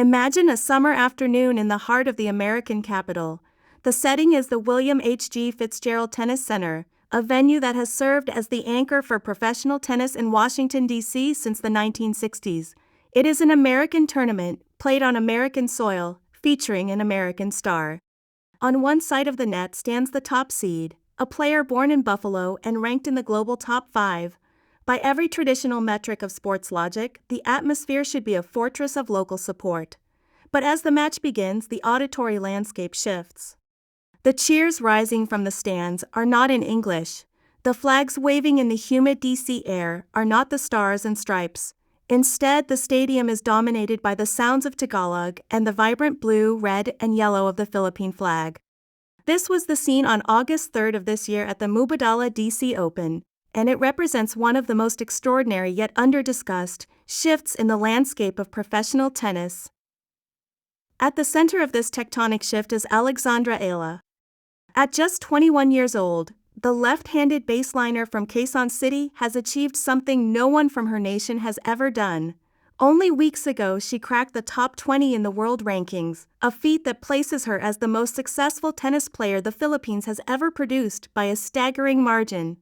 Imagine a summer afternoon in the heart of the American capital. The setting is the William H.G. Fitzgerald Tennis Center, a venue that has served as the anchor for professional tennis in Washington, D.C. since the 1960s. It is an American tournament, played on American soil, featuring an American star. On one side of the net stands the top seed, a player born in Buffalo and ranked in the global top 5. By every traditional metric of sports logic, the atmosphere should be a fortress of local support. But as the match begins, the auditory landscape shifts. The cheers rising from the stands are not in English. The flags waving in the humid DC air are not the stars and stripes. Instead, the stadium is dominated by the sounds of Tagalog and the vibrant blue, red, and yellow of the Philippine flag. This was the scene on August 3rd of this year at the Mubadala DC Open, and it represents one of the most extraordinary yet under-discussed shifts in the landscape of professional tennis. At the center of this tectonic shift is Alexandra Eala. At just 21 years old, the left-handed baseliner from Quezon City has achieved something no one from her nation has ever done. Only weeks ago she cracked the top 20 in the world rankings, a feat that places her as the most successful tennis player the Philippines has ever produced by a staggering margin.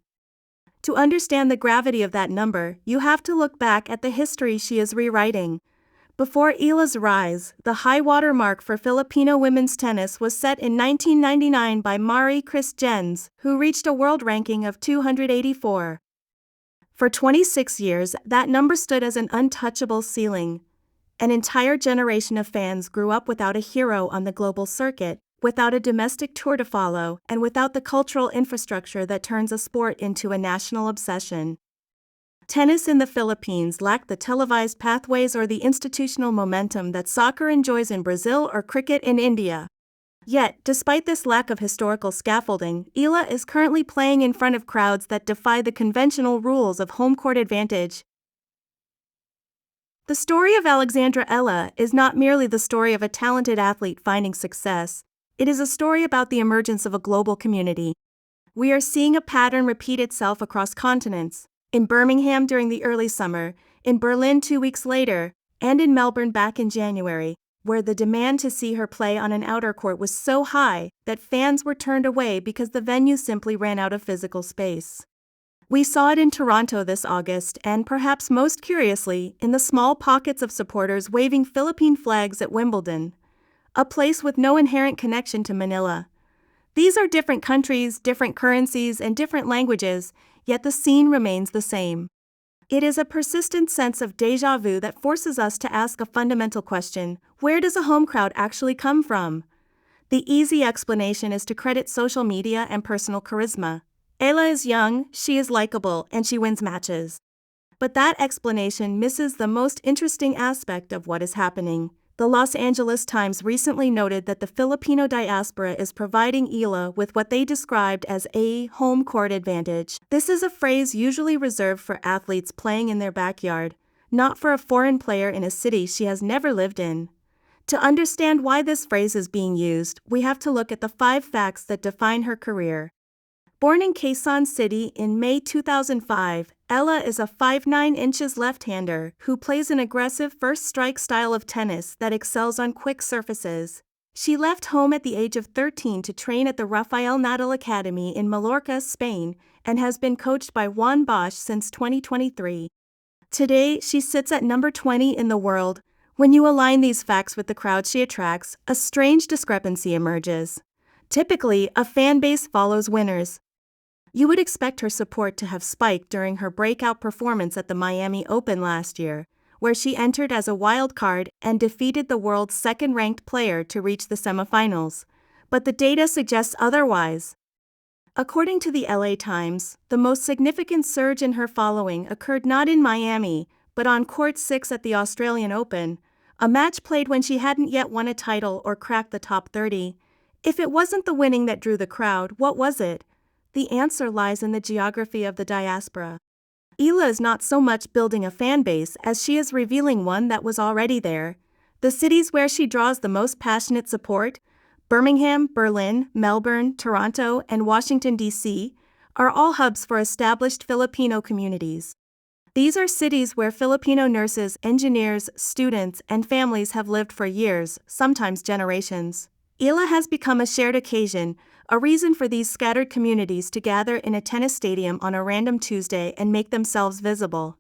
To understand the gravity of that number, you have to look back at the history she is rewriting. Before Eala's rise, the high-water mark for Filipino women's tennis was set in 1999 by Marie Chris Jens, who reached a world ranking of 284. For 26 years, that number stood as an untouchable ceiling. An entire generation of fans grew up without a hero on the global circuit, without a domestic tour to follow, and without the cultural infrastructure that turns a sport into a national obsession. Tennis in the Philippines lacked the televised pathways or the institutional momentum that soccer enjoys in Brazil or cricket in India. Yet, despite this lack of historical scaffolding, Eala is currently playing in front of crowds that defy the conventional rules of home court advantage. The story of Alexandra Eala is not merely the story of a talented athlete finding success. It is a story about the emergence of a global community. We are seeing a pattern repeat itself across continents. In Birmingham during the early summer, in Berlin 2 weeks later, and in Melbourne back in January, where the demand to see her play on an outer court was so high that fans were turned away because the venue simply ran out of physical space. We saw it in Toronto this August and, perhaps most curiously, in the small pockets of supporters waving Philippine flags at Wimbledon, a place with no inherent connection to Manila. These are different countries, different currencies, and different languages, yet the scene remains the same. It is a persistent sense of déjà vu that forces us to ask a fundamental question: where does a home crowd actually come from? The easy explanation is to credit social media and personal charisma. Eala is young, she is likable, and she wins matches. But that explanation misses the most interesting aspect of what is happening. The Los Angeles Times recently noted that the Filipino diaspora is providing Eala with what they described as a home court advantage. This is a phrase usually reserved for athletes playing in their backyard, not for a foreign player in a city she has never lived in. To understand why this phrase is being used, we have to look at the 5 facts that define her career. Born in Quezon City in May 2005, Eala is a 5'9" left-hander who plays an aggressive first-strike style of tennis that excels on quick surfaces. She left home at the age of 13 to train at the Rafael Nadal Academy in Mallorca, Spain, and has been coached by Juan Bosch since 2023. Today, she sits at number 20 in the world. When you align these facts with the crowd she attracts, a strange discrepancy emerges. Typically, a fan base follows winners. You would expect her support to have spiked during her breakout performance at the Miami Open last year, where she entered as a wild card and defeated the world's second-ranked player to reach the semifinals. But the data suggests otherwise. According to the LA Times, the most significant surge in her following occurred not in Miami, but on Court 6 at the Australian Open, a match played when she hadn't yet won a title or cracked the top 30. If it wasn't the winning that drew the crowd, what was it? The answer lies in the geography of the diaspora. Eala is not so much building a fan base as she is revealing one that was already there. The cities where she draws the most passionate support, Birmingham, Berlin, Melbourne, Toronto, and Washington, D.C., are all hubs for established Filipino communities. These are cities where Filipino nurses, engineers, students, and families have lived for years, sometimes generations. Eala has become a shared occasion, a reason for these scattered communities to gather in a tennis stadium on a random Tuesday and make themselves visible.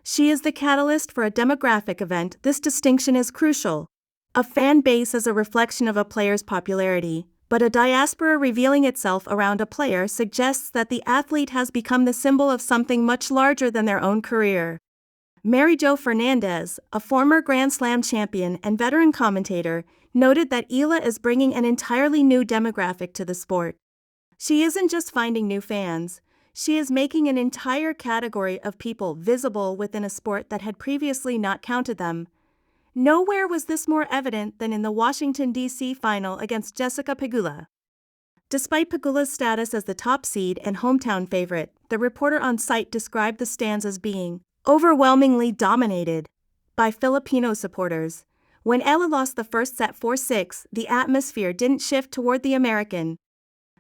She is the catalyst for a demographic event. This distinction is crucial. A fan base is a reflection of a player's popularity, but a diaspora revealing itself around a player suggests that the athlete has become the symbol of something much larger than their own career. Mary Jo Fernandez, a former Grand Slam champion and veteran commentator, noted that Eala is bringing an entirely new demographic to the sport. She isn't just finding new fans, she is making an entire category of people visible within a sport that had previously not counted them. Nowhere was this more evident than in the Washington, D.C. final against Jessica Pegula. Despite Pegula's status as the top seed and hometown favorite, the reporter on site described the stands as being overwhelmingly dominated by Filipino supporters. When Eala lost the first set 4-6, the atmosphere didn't shift toward the American.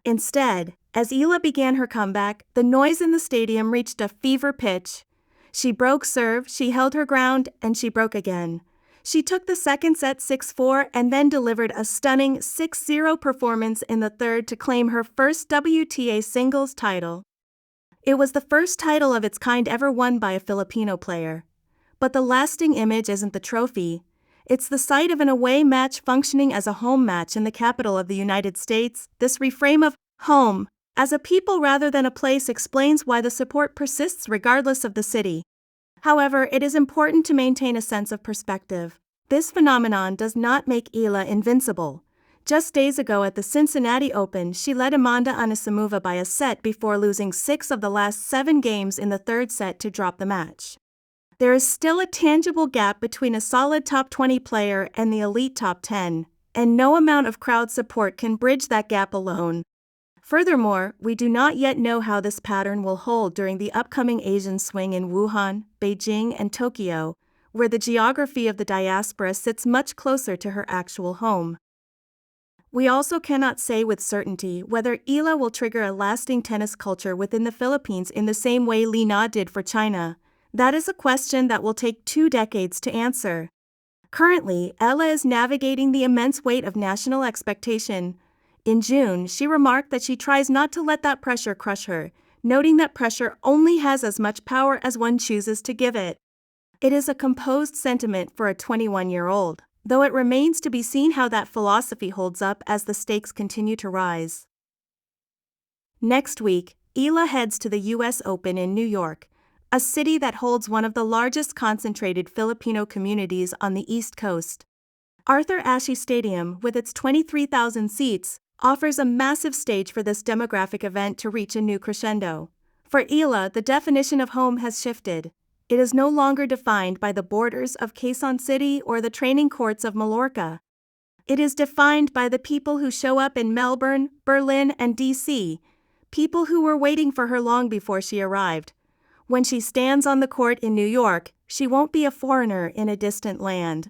Instead, as Eala began her comeback, the noise in the stadium reached a fever pitch. She broke serve, she held her ground, and she broke again. She took the second set 6-4 and then delivered a stunning 6-0 performance in the third to claim her first WTA singles title. It was the first title of its kind ever won by a Filipino player. But the lasting image isn't the trophy. It's the sight of an away match functioning as a home match in the capital of the United States. This reframe of home as a people rather than a place explains why the support persists regardless of the city. However, it is important to maintain a sense of perspective. This phenomenon does not make Eala invincible. Just days ago at the Cincinnati Open, she led Amanda Anisimova by a set before losing 6 of the last 7 games in the third set to drop the match. There is still a tangible gap between a solid top 20 player and the elite top 10, and no amount of crowd support can bridge that gap alone. Furthermore, we do not yet know how this pattern will hold during the upcoming Asian swing in Wuhan, Beijing, and Tokyo, where the geography of the diaspora sits much closer to her actual home. We also cannot say with certainty whether Eala will trigger a lasting tennis culture within the Philippines in the same way Li Na did for China. That is a question that will take 2 decades to answer. Currently, Eala is navigating the immense weight of national expectation. In June, she remarked that she tries not to let that pressure crush her, noting that pressure only has as much power as one chooses to give it. It is a composed sentiment for a 21-year-old, though it remains to be seen how that philosophy holds up as the stakes continue to rise. Next week, Eala heads to the U.S. Open in New York, a city that holds one of the largest concentrated Filipino communities on the East Coast. Arthur Ashe Stadium, with its 23,000 seats, offers a massive stage for this demographic event to reach a new crescendo. For Eala, the definition of home has shifted. It is no longer defined by the borders of Quezon City or the training courts of Mallorca. It is defined by the people who show up in Melbourne, Berlin, and D.C., people who were waiting for her long before she arrived. When she stands on the court in New York, she won't be a foreigner in a distant land.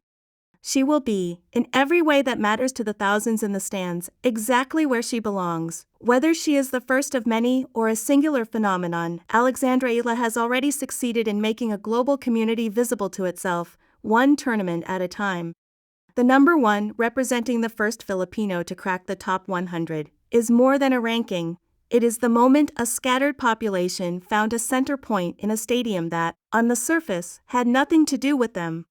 She will be, in every way that matters to the thousands in the stands, exactly where she belongs. Whether she is the first of many or a singular phenomenon, Alexandra Eala has already succeeded in making a global community visible to itself, one tournament at a time. The number 1, representing the first Filipino to crack the top 100, is more than a ranking. It is the moment a scattered population found a center point in a stadium that, on the surface, had nothing to do with them.